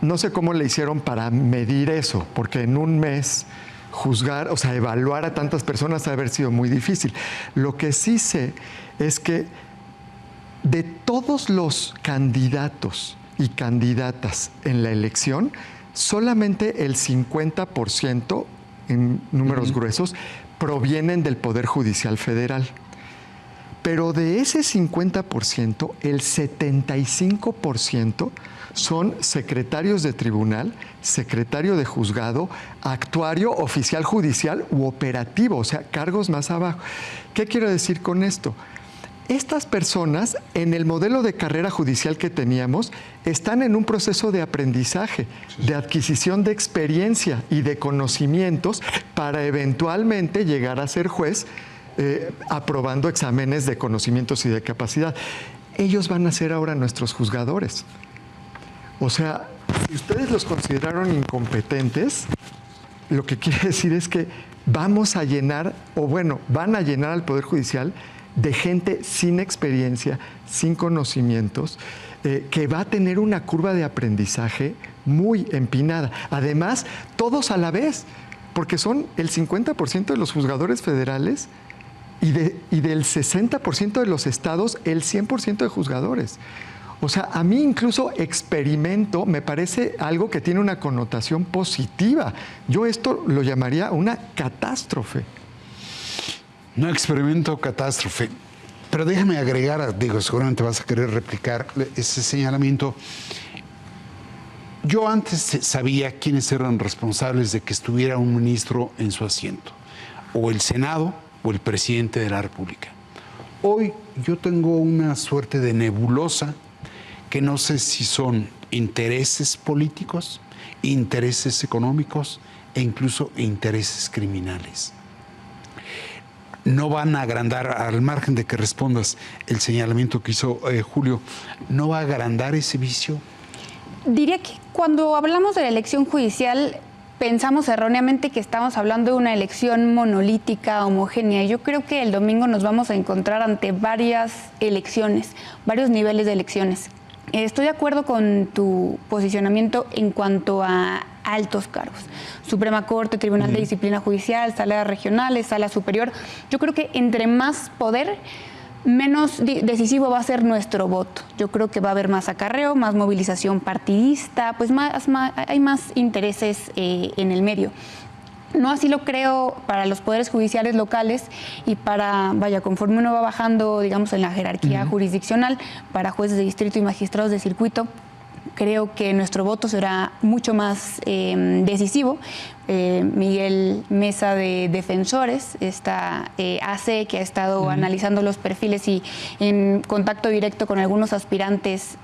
No sé cómo le hicieron para medir eso, porque en un mes juzgar, o sea, evaluar a tantas personas ha haber sido muy difícil. Lo que sí sé es que de todos los candidatos y candidatas en la elección, solamente el 50%, en números gruesos, provienen del Poder Judicial Federal. Pero de ese 50%, el 75% son secretarios de tribunal, secretario de juzgado, actuario, oficial judicial u operativo, o sea, cargos más abajo. ¿Qué quiero decir con esto? Estas personas, en el modelo de carrera judicial que teníamos, están en un proceso de aprendizaje, de adquisición de experiencia y de conocimientos para eventualmente llegar a ser juez aprobando exámenes de conocimientos y de capacidad. Ellos van a ser ahora nuestros juzgadores. O sea, si ustedes los consideraron incompetentes, lo que quiere decir es que vamos a llenar, o bueno, van a llenar al Poder Judicial de gente sin experiencia, sin conocimientos, que va a tener una curva de aprendizaje muy empinada. Además, todos a la vez, porque son el 50% de los juzgadores federales y del 60% de los estados, el 100% de juzgadores. O sea, a mí incluso experimento me parece algo que tiene una connotación positiva. Yo esto lo llamaría una catástrofe. No experimento, catástrofe. Pero déjame agregar, digo, seguramente vas a querer replicar ese señalamiento. Yo antes sabía quiénes eran responsables de que estuviera un ministro en su asiento, o el Senado o el presidente de la República. Hoy yo tengo una suerte de nebulosa que no sé si son intereses políticos, intereses económicos e incluso intereses criminales. No van a agrandar, al margen de que respondas el señalamiento que hizo Julio, ¿no va a agrandar ese vicio? Diría que cuando hablamos de la elección judicial pensamos erróneamente que estamos hablando de una elección monolítica, homogénea. Yo creo que el domingo nos vamos a encontrar ante varias elecciones, varios niveles de elecciones. Estoy de acuerdo con tu posicionamiento en cuanto a altos cargos. Suprema Corte, Tribunal de Disciplina Judicial, salas regionales, sala superior. Yo creo que entre más poder, menos decisivo va a ser nuestro voto. Yo creo que va a haber más acarreo, más movilización partidista, pues hay más intereses en el medio. No así lo creo para los poderes judiciales locales y conforme uno va bajando, digamos, en la jerarquía jurisdiccional, para jueces de distrito y magistrados de circuito, creo que nuestro voto será mucho más decisivo. Miguel Mesa de Defensores, esta AC que ha estado analizando los perfiles y en contacto directo con algunos aspirantes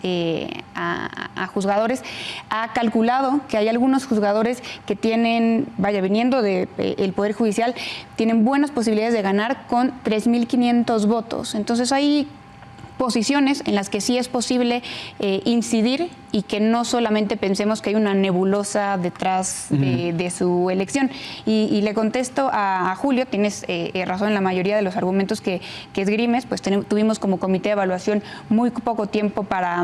a juzgadores, ha calculado que hay algunos juzgadores que tienen, viniendo del Poder Judicial, tienen buenas posibilidades de ganar con 3.500 votos. Entonces hay posiciones en las que sí es posible incidir y que no solamente pensemos que hay una nebulosa detrás de su elección. Y le contesto a Julio, tienes razón en la mayoría de los argumentos que esgrimes, pues tuvimos como comité de evaluación muy poco tiempo para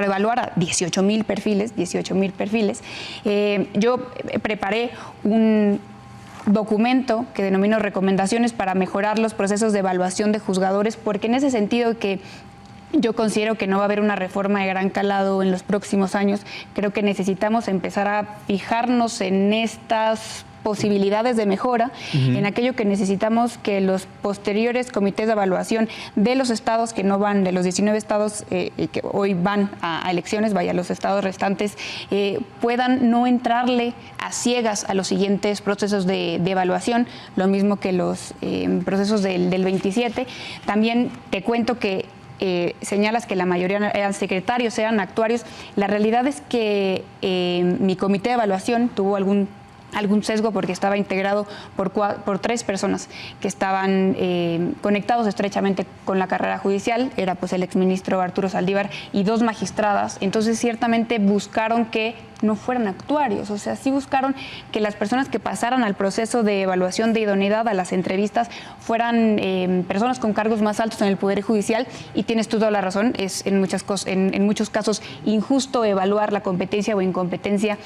evaluar a 18,000 perfiles. Yo preparé un documento que denomino recomendaciones para mejorar los procesos de evaluación de juzgadores, porque en ese sentido que yo considero que no va a haber una reforma de gran calado en los próximos años, creo que necesitamos empezar a fijarnos en estas posibilidades de mejora, en aquello que necesitamos que los posteriores comités de evaluación de los estados que no van, de los 19 estados que hoy van a elecciones, los estados restantes, puedan no entrarle a ciegas a los siguientes procesos de evaluación, lo mismo que los procesos del 27. También te cuento que señalas que la mayoría eran secretarios, eran actuarios. La realidad es que mi comité de evaluación tuvo algún sesgo porque estaba integrado por 3 personas que estaban conectados estrechamente con la carrera judicial. Era pues el exministro Arturo Saldívar y 2 magistradas. Entonces ciertamente buscaron que no fueran actuarios, o sea, sí buscaron que las personas que pasaran al proceso de evaluación de idoneidad, a las entrevistas, fueran personas con cargos más altos en el Poder Judicial. Y tienes toda la razón, es en muchos casos injusto evaluar la competencia o incompetencia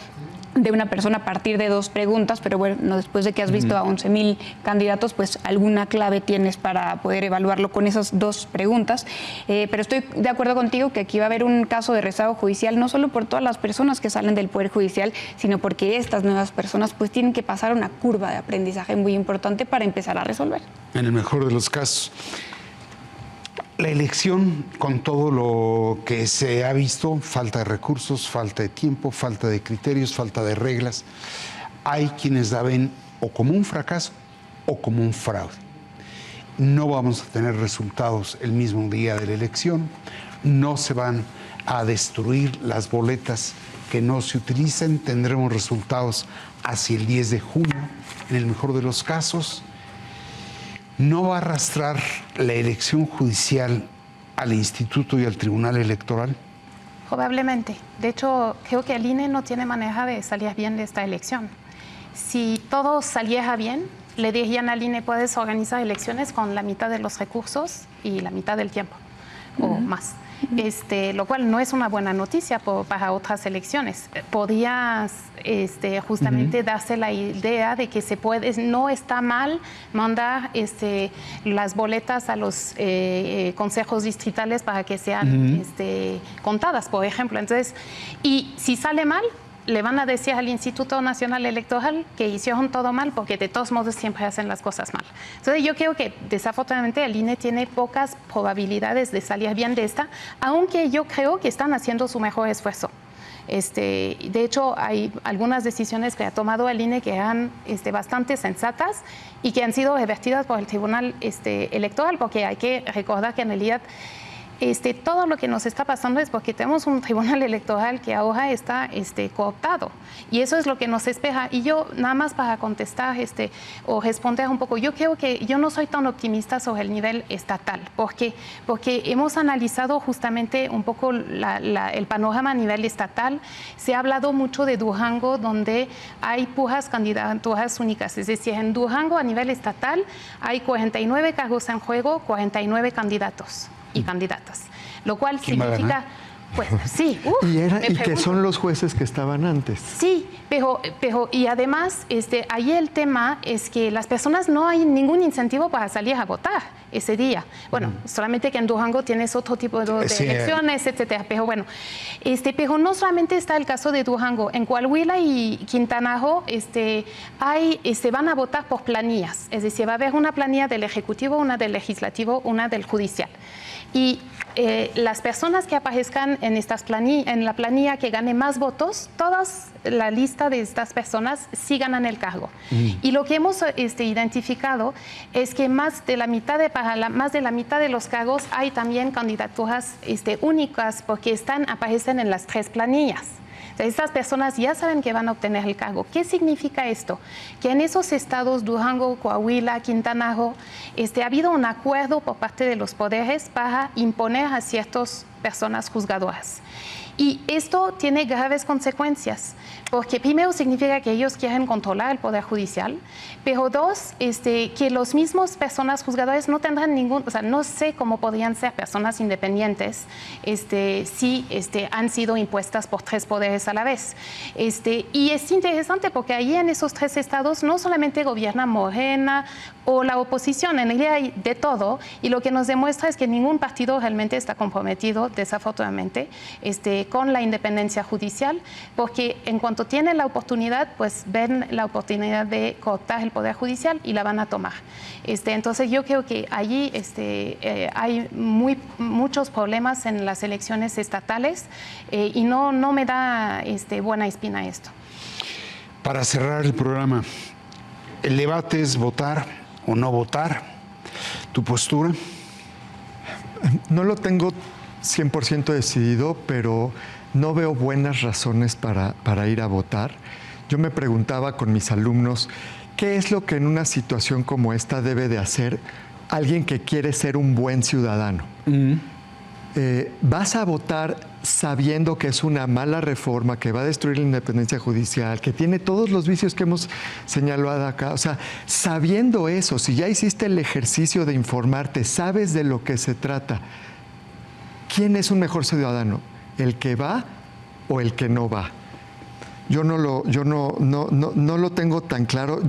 de una persona a partir de 2 preguntas, pero bueno, después de que has visto a 11,000 candidatos, pues alguna clave tienes para poder evaluarlo con esas 2 preguntas. Pero estoy de acuerdo contigo que aquí va a haber un caso de rezago judicial, no solo por todas las personas que salen del Poder Judicial, sino porque estas nuevas personas pues tienen que pasar una curva de aprendizaje muy importante para empezar a resolver. En el mejor de los casos. La elección, con todo lo que se ha visto, falta de recursos, falta de tiempo, falta de criterios, falta de reglas, hay quienes la ven o como un fracaso o como un fraude. No vamos a tener resultados el mismo día de la elección, no se van a destruir las boletas que no se utilicen, tendremos resultados hacia el 10 de junio, en el mejor de los casos. ¿no va a arrastrar la elección judicial al Instituto y al Tribunal Electoral? Probablemente. De hecho, creo que el INE no tiene manera de salir bien de esta elección. Si todo saliera bien, le dirían al INE: puedes organizar elecciones con la mitad de los recursos y la mitad del tiempo, o más. Lo cual no es una buena noticia para otras elecciones. Podría justamente darse la idea de que no está mal mandar las boletas a los consejos distritales para que sean contadas, por ejemplo. Entonces, y si sale mal, le van a decir al Instituto Nacional Electoral que hicieron todo mal, porque de todos modos siempre hacen las cosas mal. Entonces yo creo que desafortunadamente el INE tiene pocas probabilidades de salir bien de esta, aunque yo creo que están haciendo su mejor esfuerzo. De hecho, hay algunas decisiones que ha tomado el INE que eran bastante sensatas y que han sido revertidas por el Tribunal Electoral, porque hay que recordar que en realidad todo lo que nos está pasando es porque tenemos un tribunal electoral que ahora está cooptado, y eso es lo que nos espera. Y yo, nada más para contestar o responder un poco, yo creo que yo no soy tan optimista sobre el nivel estatal, porque hemos analizado justamente un poco el panorama a nivel estatal. Se ha hablado mucho de Durango, donde hay puras candidaturas únicas, es decir, en Durango a nivel estatal hay 49 cargos en juego, 49 candidatos y candidatas, lo cual significa, pues sí. ¿Y que son los jueces que estaban antes? Sí, pero y además ahí el tema es que las personas no hay ningún incentivo para salir a votar ese día. Bueno, solamente que en Durango tienes otro tipo de elecciones, etcétera. Pero bueno, pero no solamente está el caso de Durango. En Coahuila y Quintana Roo van a votar por planillas, es decir, va a haber una planilla del Ejecutivo, una del Legislativo, una del Judicial. Y las personas que aparezcan en la planilla que gane más votos, todas la lista de estas personas sí ganan el cargo. Y lo que hemos identificado es que más de la mitad de los cargos hay también candidaturas únicas, porque aparecen en las 3 planillas. Estas personas ya saben que van a obtener el cargo. ¿Qué significa esto? Que en esos estados, Durango, Coahuila, Quintana Roo, ha habido un acuerdo por parte de los poderes para imponer a ciertas personas juzgadoras. Y esto tiene graves consecuencias, porque primero significa que ellos quieren controlar el Poder Judicial, pero dos, que los mismos personas juzgadoras no tendrán no sé cómo podrían ser personas independientes si han sido impuestas por 3 poderes a la vez. Y es interesante porque ahí en esos 3 estados no solamente gobierna Morena o la oposición, en realidad hay de todo, y lo que nos demuestra es que ningún partido realmente está comprometido, desafortunadamente, con la independencia judicial, porque en cuanto tienen la oportunidad, pues ven la oportunidad de cooptar el Poder Judicial y la van a tomar. Entonces yo creo que allí hay muchos problemas en las elecciones estatales, y no me da buena espina esto. Para cerrar el programa, el debate es votar o no votar. ¿Tu postura? No lo tengo 100% decidido, pero no veo buenas razones para ir a votar. Yo me preguntaba con mis alumnos, ¿qué es lo que en una situación como esta debe de hacer alguien que quiere ser un buen ciudadano? ¿Vas a votar sabiendo que es una mala reforma, que va a destruir la independencia judicial, que tiene todos los vicios que hemos señalado acá? O sea, sabiendo eso, si ya hiciste el ejercicio de informarte, sabes de lo que se trata, ¿quién es un mejor ciudadano? ¿El que va o el que no va? Yo no lo tengo tan claro.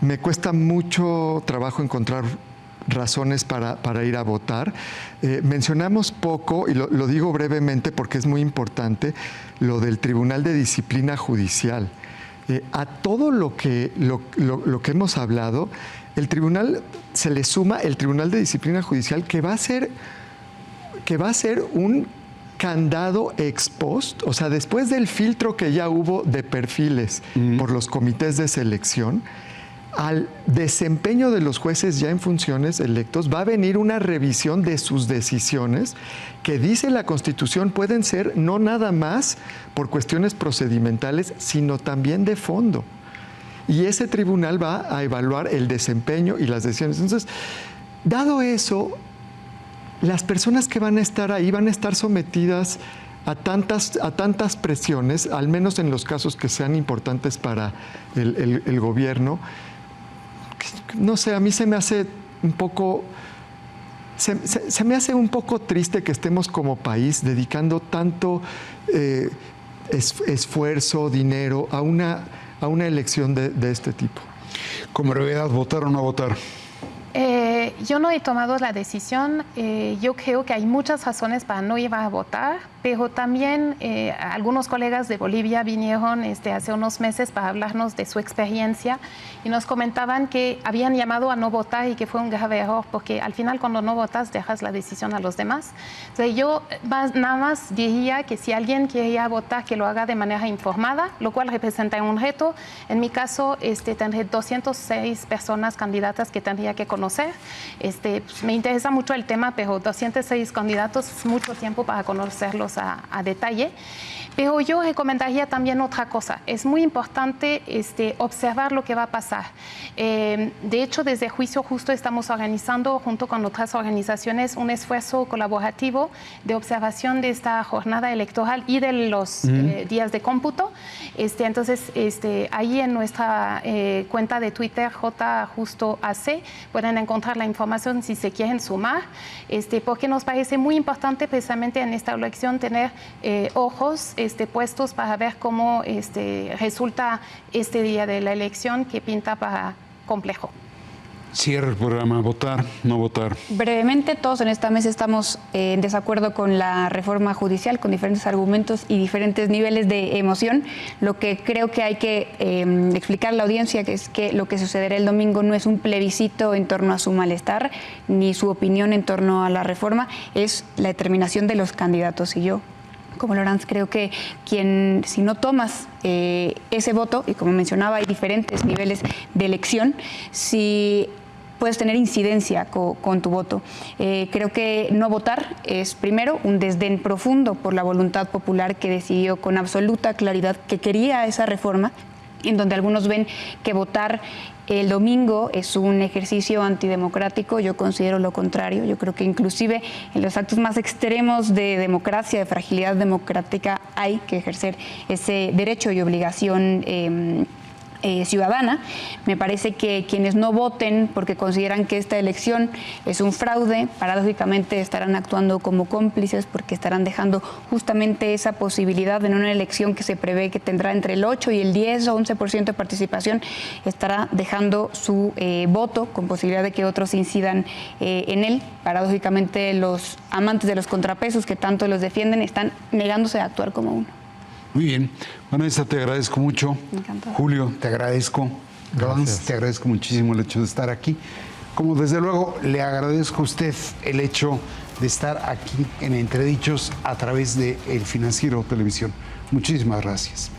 Me cuesta mucho trabajo encontrar razones para ir a votar. Mencionamos poco, y lo digo brevemente porque es muy importante, lo del Tribunal de Disciplina Judicial. A todo lo que hemos hablado, el tribunal se le suma el Tribunal de Disciplina Judicial, que va a ser un candado ex post, o sea, después del filtro que ya hubo de perfiles por los comités de selección, al desempeño de los jueces ya en funciones electos, va a venir una revisión de sus decisiones que, dice la Constitución, pueden ser no nada más por cuestiones procedimentales, sino también de fondo. y ese tribunal va a evaluar el desempeño y las decisiones. Entonces, dado eso, las personas que van a estar ahí van a estar sometidas a tantas presiones, al menos en los casos que sean importantes para el gobierno. No sé, a mí se me hace un poco... Se me hace un poco triste que estemos como país dedicando tanto esfuerzo, dinero a una elección de este tipo. Como brevedad, ¿votar o no votar? Yo no he tomado la decisión. Yo creo que hay muchas razones para no ir a votar, pero también algunos colegas de Bolivia vinieron hace unos meses para hablarnos de su experiencia y nos comentaban que habían llamado a no votar y que fue un grave error, porque al final cuando no votas dejas la decisión a los demás. Entonces yo nada más diría que si alguien quiere ir a votar, que lo haga de manera informada, lo cual representa un reto. En mi caso, tendré 206 personas candidatas que tendría que conocer. Pues, me interesa mucho el tema, pero 206 candidatos es mucho tiempo para conocerlos a detalle. Pero yo recomendaría también otra cosa. Es muy importante observar lo que va a pasar. De hecho, desde Juicio Justo estamos organizando, junto con otras organizaciones, un esfuerzo colaborativo de observación de esta jornada electoral y de los días de cómputo. Entonces, ahí en nuestra cuenta de Twitter, JJustoAC, pueden encontrar la información si se quieren sumar, porque nos parece muy importante precisamente en esta elección tener ojos puestos para ver cómo resulta este día de la elección, que pinta para complejo. Cierra el programa. ¿Votar, no votar? Brevemente, todos en esta mesa estamos en desacuerdo con la reforma judicial, con diferentes argumentos y diferentes niveles de emoción. Lo que creo que hay que explicar a la audiencia que es que lo que sucederá el domingo no es un plebiscito en torno a su malestar, ni su opinión en torno a la reforma, es la determinación de los candidatos. Y yo, como Laurence, creo que si no tomas ese voto, y como mencionaba, hay diferentes niveles de elección, si puedes tener incidencia con tu voto. Creo que no votar es, primero, un desdén profundo por la voluntad popular que decidió con absoluta claridad que quería esa reforma, en donde algunos ven que votar el domingo es un ejercicio antidemocrático. Yo considero lo contrario. Yo creo que inclusive en los actos más extremos de democracia, de fragilidad democrática, hay que ejercer ese derecho y obligación ciudadana. Me parece que quienes no voten porque consideran que esta elección es un fraude, paradójicamente estarán actuando como cómplices, porque estarán dejando justamente esa posibilidad en una elección que se prevé que tendrá entre el 8 y el 10 o 11% de participación, estará dejando su voto con posibilidad de que otros incidan en él. Paradójicamente, los amantes de los contrapesos que tanto los defienden están negándose a actuar como uno. Muy bien. Vanessa, te agradezco mucho. Encantado. Julio, te agradezco. Laurence, te agradezco muchísimo el hecho de estar aquí. Como desde luego le agradezco a usted el hecho de estar aquí en Entredichos a través de El Financiero Televisión. Muchísimas gracias.